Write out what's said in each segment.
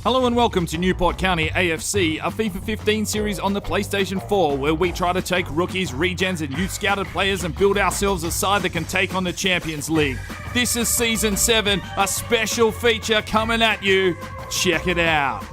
Hello and welcome to Newport County A.F.C, a FIFA 15 series on the PlayStation 4, where we try to take rookies, regens and youth scouted players and build ourselves a side that can take on the Champions League. This is Season 7, a special feature coming at you. Check it out.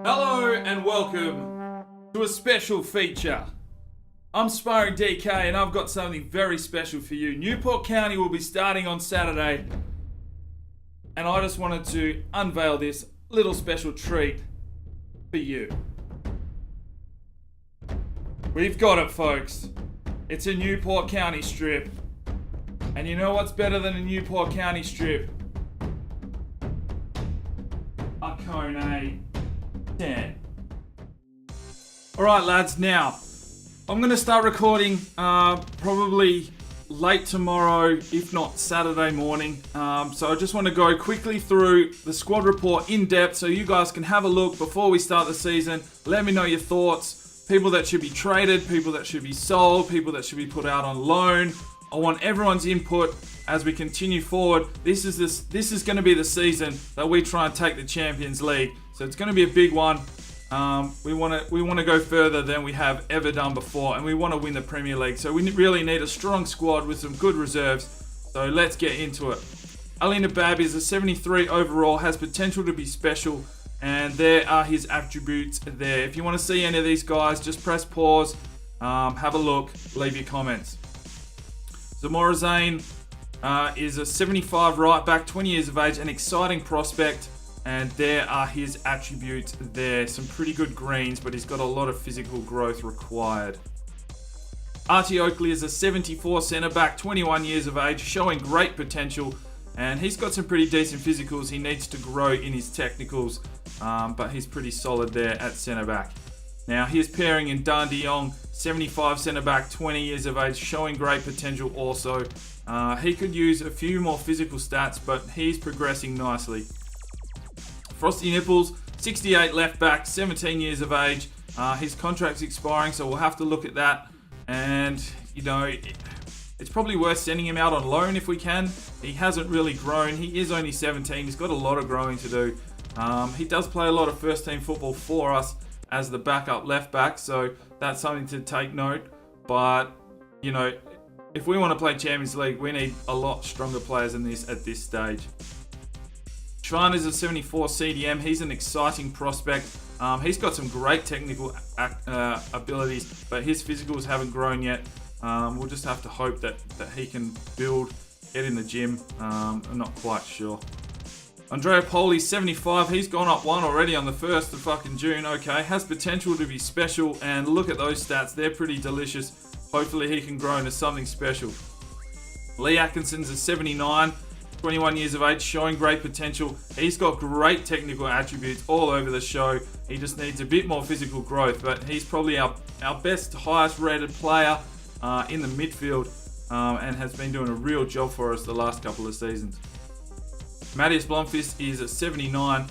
Hello and welcome to a special feature. I'm Sparring DK and I've got something very special for you. Newport County will be starting on Saturday, and I just wanted to unveil this little special treat for you. We've got it, folks. It's a Newport County strip. And you know what's better than a Newport County strip? A Kone 10. Alright lads, now I'm going to start recording probably late tomorrow, if not Saturday morning. So I just want to go quickly through the squad report in depth so you guys can have a look before we start the season. Let me know your thoughts. People that should be traded, people that should be sold, people that should be put out on loan. I want everyone's input as we continue forward. This is going to be the season that we try and take the Champions League. So it's going to be a big one. We want to go further than we have ever done before, and we want to win the Premier League. So we really need a strong squad with some good reserves. So let's get into it. Alina Bab is a 73 overall, has potential to be special, and there are his attributes there. If you want to see any of these guys, just press pause, have a look, leave your comments. Zamora Zain is a 75 right back, 20 years of age, an exciting prospect. And there are his attributes there. Some pretty good greens, but he's got a lot of physical growth required. Archie Oakley is a 74 centre-back, 21 years of age, showing great potential. And he's got some pretty decent physicals. He needs to grow in his technicals, but he's pretty solid there at centre-back. Now, here's pairing in Dan de Jong, 75 centre-back, 20 years of age, showing great potential also. He could use a few more physical stats, but he's progressing nicely. Frosty Nipples, 68 left back, 17 years of age. His contract's expiring, so we'll have to look at that. And, you know, it's probably worth sending him out on loan if we can. He hasn't really grown. He is only 17. He's got a lot of growing to do. He does play a lot of first team football for us as the backup left back, so that's something to take note. But, you know, if we want to play Champions League, we need a lot stronger players than this at this stage. Schwan is a 74 CDM. He's an exciting prospect. He's got some great technical abilities, but his physicals haven't grown yet. We'll just have to hope that he can build, get in the gym. I'm not quite sure. Andrea Poli, 75. He's gone up one already on the 1st of fucking June. Okay, has potential to be special, and look at those stats. They're pretty delicious. Hopefully he can grow into something special. Lee Atkinson's a 79. 21 years of age, showing great potential. He's got great technical attributes all over the show. He just needs a bit more physical growth, but he's probably our best, highest rated player in the midfield, and has been doing a real job for us the last couple of seasons. Matthias Blomqvist is at 79.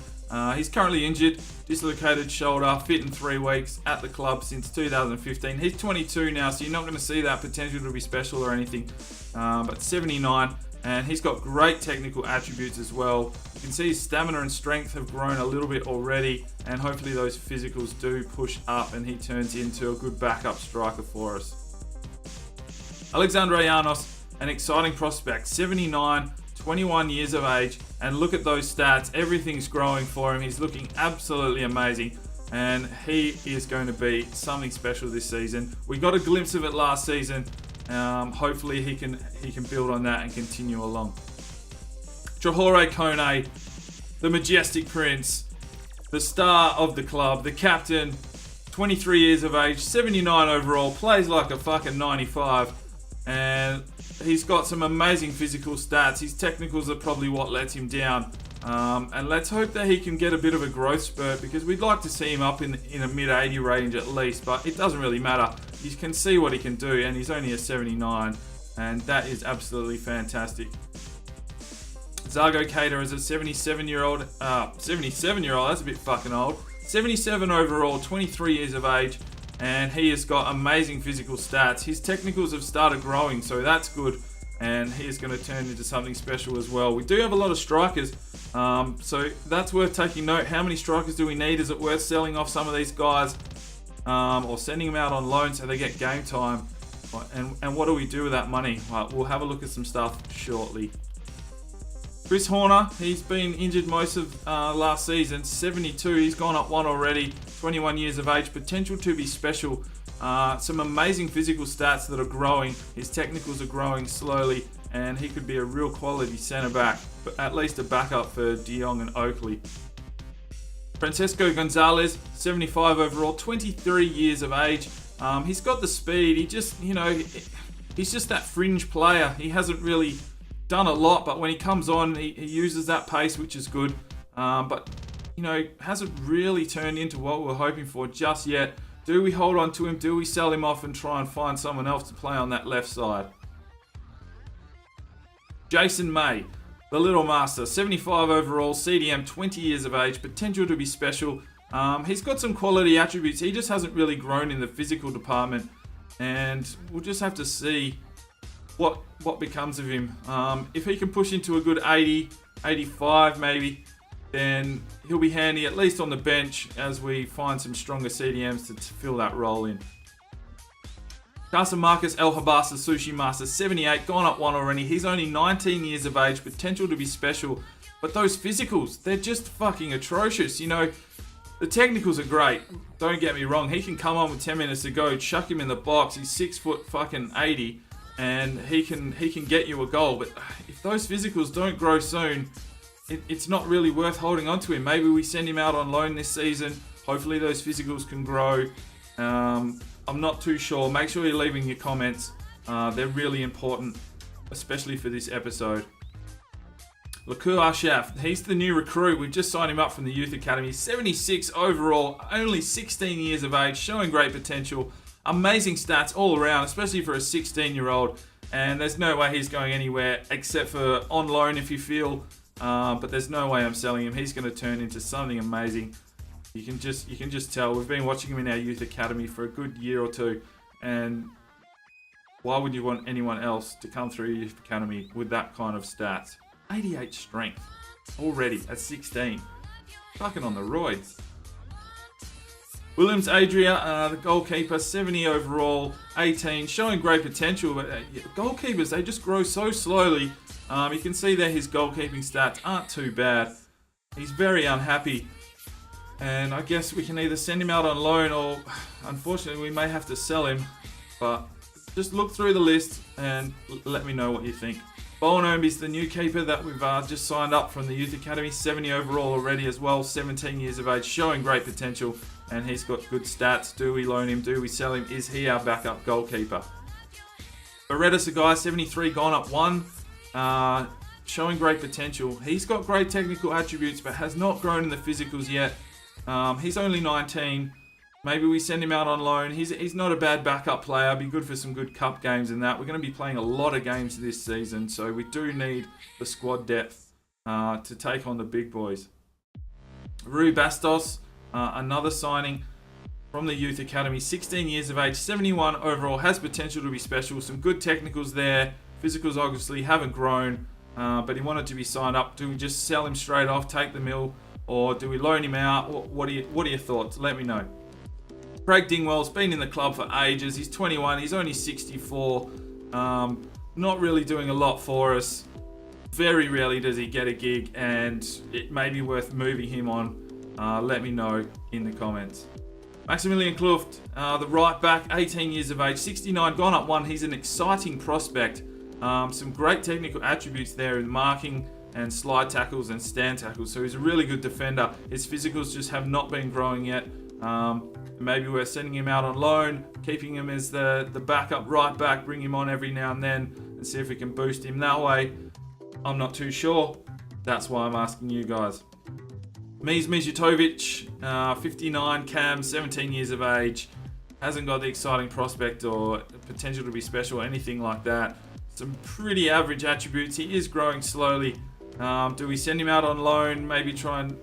He's currently injured, dislocated shoulder, fit in 3 weeks, at the club since 2015. He's 22 now, so you're not going to see that potential to be special or anything, but 79. And he's got great technical attributes as well. You can see his stamina and strength have grown a little bit already, and hopefully those physicals do push up and he turns into a good backup striker for us. Alexandre Janos, an exciting prospect, 79, 21 years of age, and look at those stats. Everything's growing for him. He's looking absolutely amazing, and he is going to be something special this season. We got a glimpse of it last season. Hopefully he can build on that and continue along. Traore Kone, the majestic prince, the star of the club, the captain, 23 years of age, 79 overall, plays like a fucking 95, and he's got some amazing physical stats. His technicals are probably what lets him down, and let's hope that he can get a bit of a growth spurt, because we'd like to see him up in a mid-80 range at least, but it doesn't really matter. You can see what he can do, and he's only a 79, and that is absolutely fantastic. Zargo Keita is a 77-year-old, that's a bit fucking old. 77 overall, 23 years of age. and he has got amazing physical stats. His technicals have started growing, so that's good, and he is going to turn into something special as well. We do have a lot of strikers, so that's worth taking note. How many strikers do we need? Is it worth selling off some of these guys, or sending them out on loan so they get game time? And what do we do with that money? We'll have a look at some stuff shortly. Chris Horner, he's been injured most of last season, 72. He's gone up one already, 21 years of age, potential to be special. Some amazing physical stats that are growing. His technicals are growing slowly, and he could be a real quality centre back, but at least a backup for De Jong and Oakley. Francisco Gonzalez, 75 overall, 23 years of age. He's got the speed. He just, he's just that fringe player. He hasn't really done a lot, but when he comes on, he uses that pace, which is good. But, hasn't really turned into what we're hoping for just yet. Do we hold on to him? Do we sell him off and try and find someone else to play on that left side? Jason May, the Little Master, 75 overall, CDM, 20 years of age, potential to be special. He's got some quality attributes. He just hasn't really grown in the physical department, and we'll just have to see what becomes of him. If he can push into a good 80, 85 maybe, then he'll be handy, at least on the bench, as we find some stronger CDMs to fill that role in. Carson Marcus El Habasa, Sushi Master, 78, gone up one already. He's only 19 years of age, potential to be special, but those physicals, they're just fucking atrocious. The technicals are great, don't get me wrong. He can come on with 10 minutes to go, chuck him in the box. He's 6 foot fucking 80. And he can get you a goal, but if those physicals don't grow soon, it's not really worth holding on to him. Maybe we send him out on loan this season. Hopefully those physicals can grow. I'm not too sure. Make sure you're leaving your comments. They're really important, especially for this episode. Lakur Ashaf, he's the new recruit. We've just signed him up from the Youth Academy. 76 overall, only 16 years of age, showing great potential. Amazing stats all around, especially for a 16-year-old. And there's no way he's going anywhere except for on loan if you feel. But there's no way I'm selling him. He's going to turn into something amazing. You can just tell. We've been watching him in our Youth Academy for a good year or two. And why would you want anyone else to come through your Youth Academy with that kind of stats? 88 strength already at 16. Fucking on the roids. Williams Adria, the goalkeeper, 70 overall, 18, showing great potential. But goalkeepers, they just grow so slowly. You can see there his goalkeeping stats aren't too bad. He's very unhappy. And I guess we can either send him out on loan or, unfortunately, we may have to sell him. But just look through the list and let me know what you think. Bowen is the new keeper that we've just signed up from the Youth Academy, 70 overall already as well, 17 years of age, showing great potential. And he's got good stats. Do we loan him? Do we sell him? Is he our backup goalkeeper? Beretta Sagai, 73, gone up one. Showing great potential. He's got great technical attributes, but has not grown in the physicals yet. He's only 19. Maybe we send him out on loan. He's not a bad backup player. Be good for some good cup games and that. We're going to be playing a lot of games this season, so we do need the squad depth to take on the big boys. Rui Bastos, another signing from the Youth Academy, 16 years of age, 71 overall, has potential to be special. Some good technicals there. Physicals obviously haven't grown, but he wanted to be signed up. Do we just sell him straight off, take the mill, or do we loan him out? What are your thoughts? Let me know. Craig Dingwell's been in the club for ages. He's 21. He's only 64. Not really doing a lot for us. Very rarely does he get a gig, and it may be worth moving him on. Let me know in the comments. Maximilian Kluft, the right back, 18 years of age, 69, gone up one. He's an exciting prospect. Some great technical attributes there in marking and slide tackles and stand tackles. So he's a really good defender. His physicals just have not been growing yet. Maybe we're sending him out on loan, keeping him as the backup right back, bring him on every now and then and see if we can boost him that way. I'm not too sure. That's why I'm asking you guys. Mijatovic, 59, Cam, 17 years of age. Hasn't got the exciting prospect or potential to be special or anything like that. Some pretty average attributes. He is growing slowly. Do we send him out on loan? Maybe try and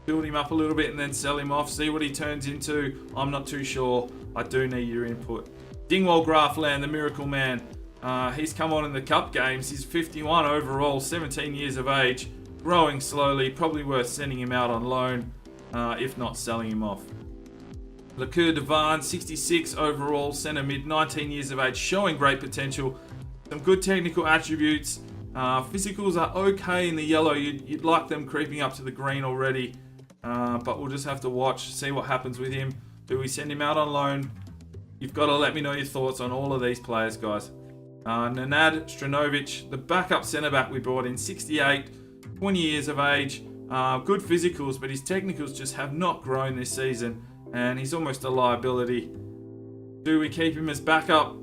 build him up a little bit and then sell him off, see what he turns into. I'm not too sure. I do need your input. Dingwall Graftland, the Miracle Man. He's come on in the cup games. He's 51 overall, 17 years of age, growing slowly. Probably worth sending him out on loan, if not selling him off. Lacour Devan, 66 overall, centre mid, 19 years of age, showing great potential. Some good technical attributes. Physicals are okay in the yellow. You'd like them creeping up to the green already. But we'll just have to watch, see what happens with him. Do we send him out on loan? You've got to let me know your thoughts on all of these players, guys. Nenad Stranovic, the backup centre-back we brought in, 68, 20 years of age. Good physicals, but his technicals just have not grown this season. And he's almost a liability. Do we keep him as backup,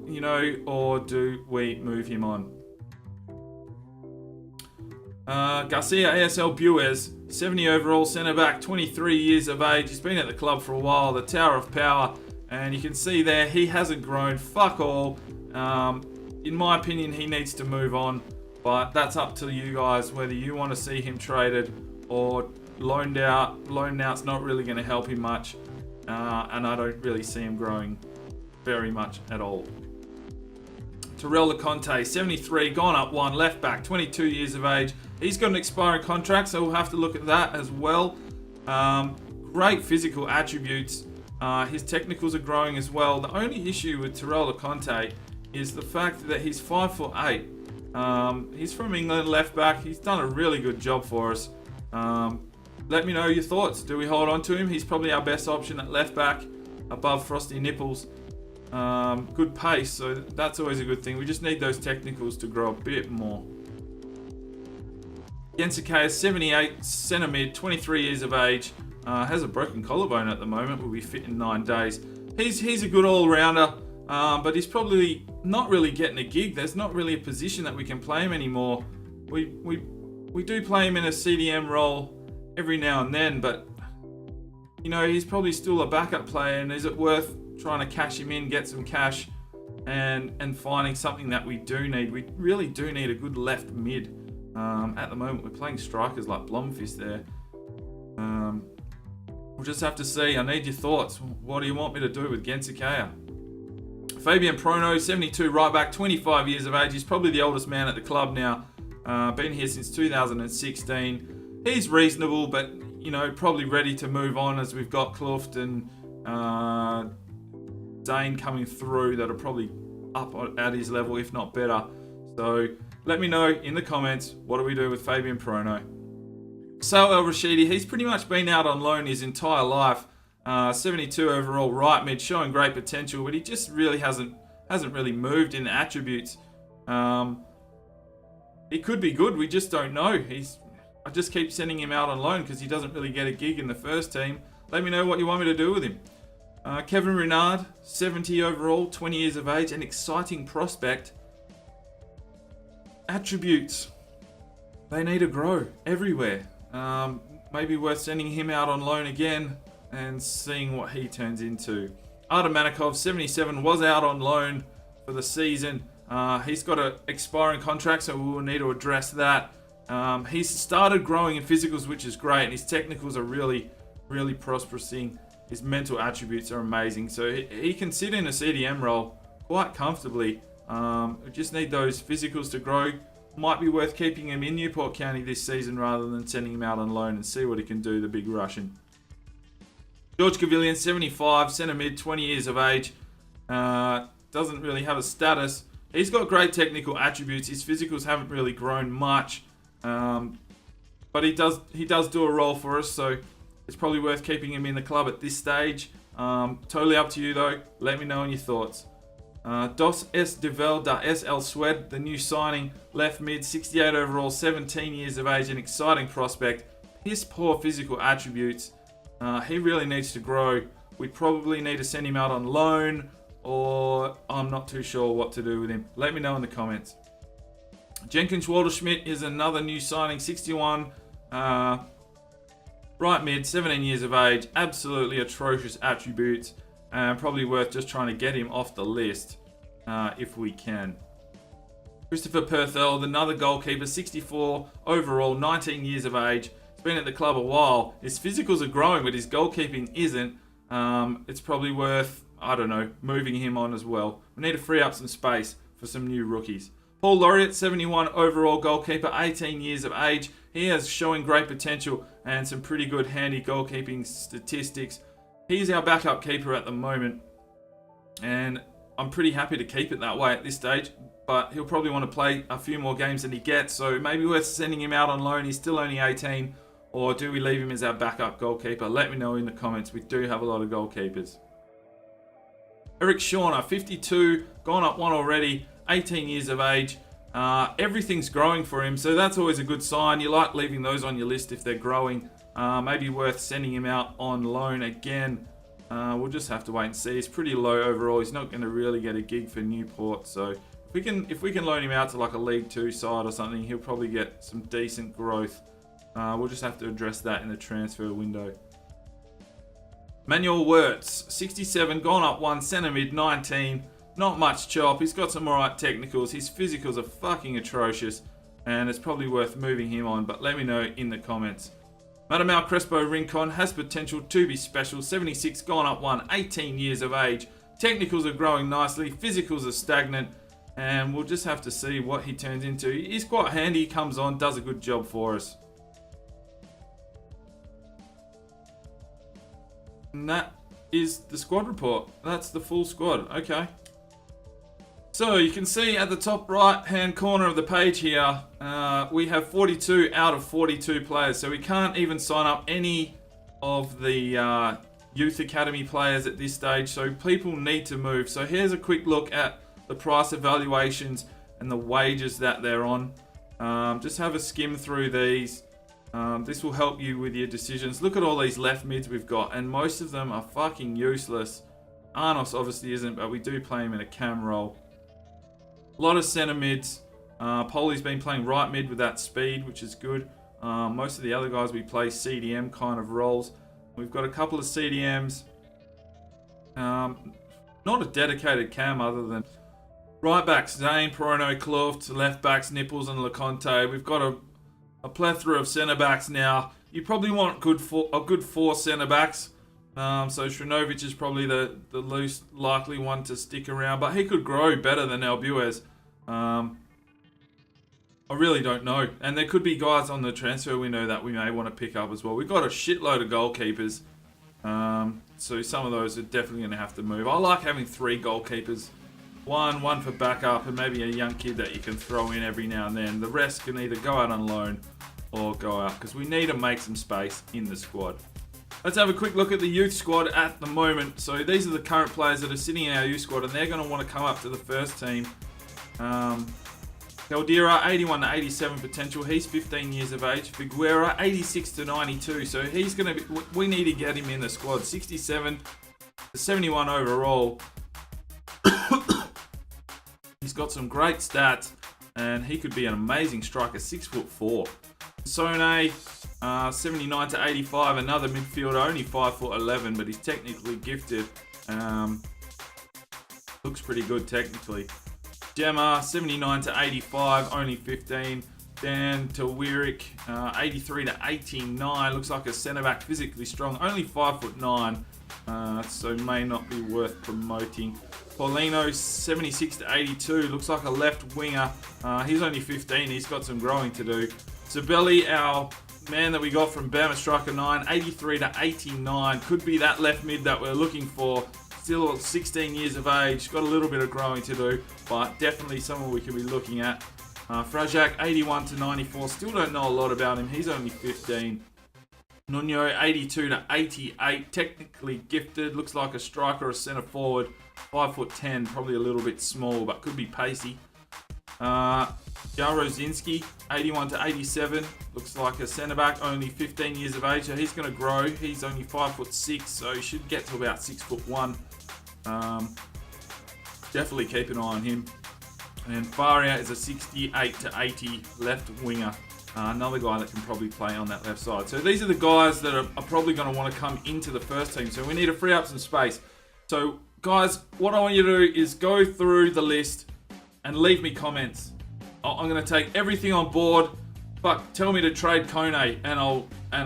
or do we move him on? Garcia ASL Buez, 70 overall centre-back, 23 years of age. He's been at the club for a while, the Tower of Power. And you can see there, he hasn't grown fuck all. In my opinion, he needs to move on. But that's up to you guys, whether you want to see him traded or loaned out. Loaned out's not really going to help him much. And I don't really see him growing very much at all. Terrell Leconte, 73, gone up one, left back, 22 years of age. He's got an expiring contract, so we'll have to look at that as well. Great physical attributes. His technicals are growing as well. The only issue with Terrell Leconte is the fact that he's 5'8". He's from England, left back. He's done a really good job for us. Let me know your thoughts. Do we hold on to him? He's probably our best option at left back, above Frosty Nipples. Good pace, so that's always a good thing. We just need those technicals to grow a bit more. Gensuke, 78, centre mid, 23 years of age. Has a broken collarbone at the moment. Will be fit in 9 days. He's a good all-rounder, but he's probably not really getting a gig. There's not really a position that we can play him anymore. We do play him in a CDM role every now and then, but he's probably still a backup player. And is it worth trying to cash him in, get some cash, and finding something that we do need? We really do need a good left mid. At the moment, we're playing strikers like Blomfist there. We'll just have to see. I need your thoughts. What do you want me to do with Gensuke? Fabian Prono, 72, right back, 25 years of age. He's probably the oldest man at the club now. Been here since 2016. He's reasonable, but probably ready to move on, as we've got Kluft and Dane coming through that are probably up at his level, if not better. So let me know in the comments, what do we do with Fabian Prono? Sal El Rashidi, he's pretty much been out on loan his entire life. 72 overall, right mid, showing great potential, but he just really hasn't really moved in the attributes. He could be good, we just don't know. I just keep sending him out on loan because he doesn't really get a gig in the first team. Let me know what you want me to do with him. Kevin Renard, 70 overall, 20 years of age, an exciting prospect. Attributes, they need to grow everywhere. Maybe worth sending him out on loan again and seeing what he turns into. Artem Manikov, 77, was out on loan for the season. He's got an expiring contract, so we will need to address that. He's started growing in physicals, which is great, and his technicals are really, really prospering. His mental attributes are amazing, so he can sit in a CDM role quite comfortably. We just need those physicals to grow. Might be worth keeping him in Newport County this season rather than sending him out on loan and see what he can do, the big Russian. George Gavillian, 75, centre mid, 20 years of age. Doesn't really have a status. He's got great technical attributes. His physicals haven't really grown much. But he does do a role for us, so it's probably worth keeping him in the club at this stage. Totally up to you though. Let me know your thoughts. Dos S. Devel da S. El Swed, the new signing, left mid, 68 overall, 17 years of age, an exciting prospect. Piss poor physical attributes. He really needs to grow. We probably need to send him out on loan, or I'm not too sure what to do with him. Let me know in the comments. Jenkins Walderschmidt is another new signing, 61, right mid, 17 years of age, absolutely atrocious attributes. Probably worth just trying to get him off the list if we can. Christopher Pertheld, another goalkeeper, 64 overall, 19 years of age. He's been at the club a while. His physicals are growing, but his goalkeeping isn't. It's probably worth, I don't know, moving him on as well. We need to free up some space for some new rookies. Paul Laureate, 71 overall goalkeeper, 18 years of age. He is showing great potential and some pretty good handy goalkeeping statistics. He's our backup keeper at the moment, and I'm pretty happy to keep it that way at this stage, but he'll probably want to play a few more games than he gets, so maybe worth sending him out on loan. He's still only 18, or do we leave him as our backup goalkeeper? Let me know in the comments. We do have a lot of goalkeepers. Eric Shawner, 52, gone up one already, 18 years of age. Everything's growing for him, so that's always a good sign. You like leaving those on your list if they're growing. Maybe worth sending him out on loan again. We'll just have to wait and see. He's pretty low overall. He's not going to really get a gig for Newport, so if we can loan him out to like a League 2 side or something, he'll probably get some decent growth. We'll just have to address that in the transfer window. Manuel Wirtz, 67, gone up one, centre mid, 19. Not much chop. He's got some alright technicals. His physicals are fucking atrocious, and it's probably worth moving him on, but let me know in the comments. Matamal Crespo Rincon has potential to be special. 76, gone up one, 18 years of age. Technicals are growing nicely. Physicals are stagnant, and we'll just have to see what he turns into. He's quite handy, comes on, does a good job for us. And that is the squad report. That's the full squad. Okay. So you can see at the top right hand corner of the page here, we have 42 out of 42 players. So we can't even sign up any of the youth academy players at this stage. So people need to move. So here's a quick look at the price evaluations and the wages that they're on. Just have a skim through these. This will help you with your decisions. Look at all these left mids we've got, and most of them are fucking useless. Arnos obviously isn't, but we do play him in a cam role. A lot of centre mids. Poli's been playing right mid with that speed, which is good. Most of the other guys we play CDM kind of roles. We've got a couple of CDMs. Not a dedicated cam other than right backs Zane, Porono, Kloft, left backs Nipples and LeConte. We've got a plethora of centre backs now. You probably want a good four centre backs. So Shrinovic is probably the least likely one to stick around, but he could grow better than Albuez. I really don't know. And there could be guys on the transfer window that we may want to pick up as well. We've got a shitload of goalkeepers. So some of those are definitely going to have to move. I like having 3 goalkeepers. One for backup, and maybe a young kid that you can throw in every now and then. The rest can either go out on loan or go out, because we need to make some space in the squad. Let's have a quick look at the youth squad at the moment. So these are the current players that are sitting in our youth squad, and they're going to want to come up to the first team. Caldera, 81 to 87 potential. He's 15 years of age. Figuera, 86 to 92. So he's going to be, we need to get him in the squad. 67 to 71 overall. He's got some great stats, and he could be an amazing striker. 6'4". Sone, 79 to 85, another midfielder, only 5'11", but he's technically gifted. Looks pretty good technically. Gemma, 79 to 85, only 15. Dan Tawirik, 83 to 89, looks like a centre back, physically strong, only 5'9", so may not be worth promoting. Paulino, 76 to 82, looks like a left winger. He's only 15, he's got some growing to do. Zabelli, our man that we got from Bama Striker 9, 83 to 89, could be that left mid that we're looking for. Still 16 years of age, got a little bit of growing to do, but definitely someone we could be looking at. Frajak, 81 to 94, still don't know a lot about him, he's only 15. Nuno, 82 to 88, technically gifted, looks like a striker or a centre forward, 5'10", probably a little bit small, but could be pacey. Jarozinski, 81 to 87, looks like a centre back, only 15 years of age, so he's going to grow. He's only 5'6", so he should get to about 6'1". Definitely keep an eye on him. And Faria is a 68 to 80 left winger. Another guy that can probably play on that left side. So these are the guys that are probably going to want to come into the first team. So we need to free up some space. So guys, what I want you to do is go through the list and leave me comments. I'm going to take everything on board. fuck, tell me to trade Kone and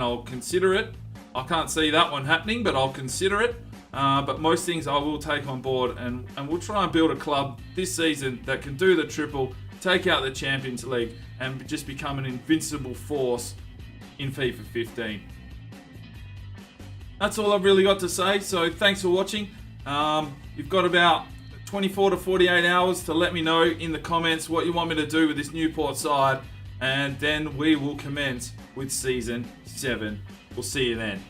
I'll consider it. I can't see that one happening, but I'll consider it. But most things I will take on board, and we'll try and build a club this season that can do the triple, take out the Champions League, and just become an invincible force in FIFA 15. That's all I've really got to say, so thanks for watching. You've got about 24 to 48 hours to let me know in the comments what you want me to do with this Newport side, and then we will commence with Season 7. We'll see you then.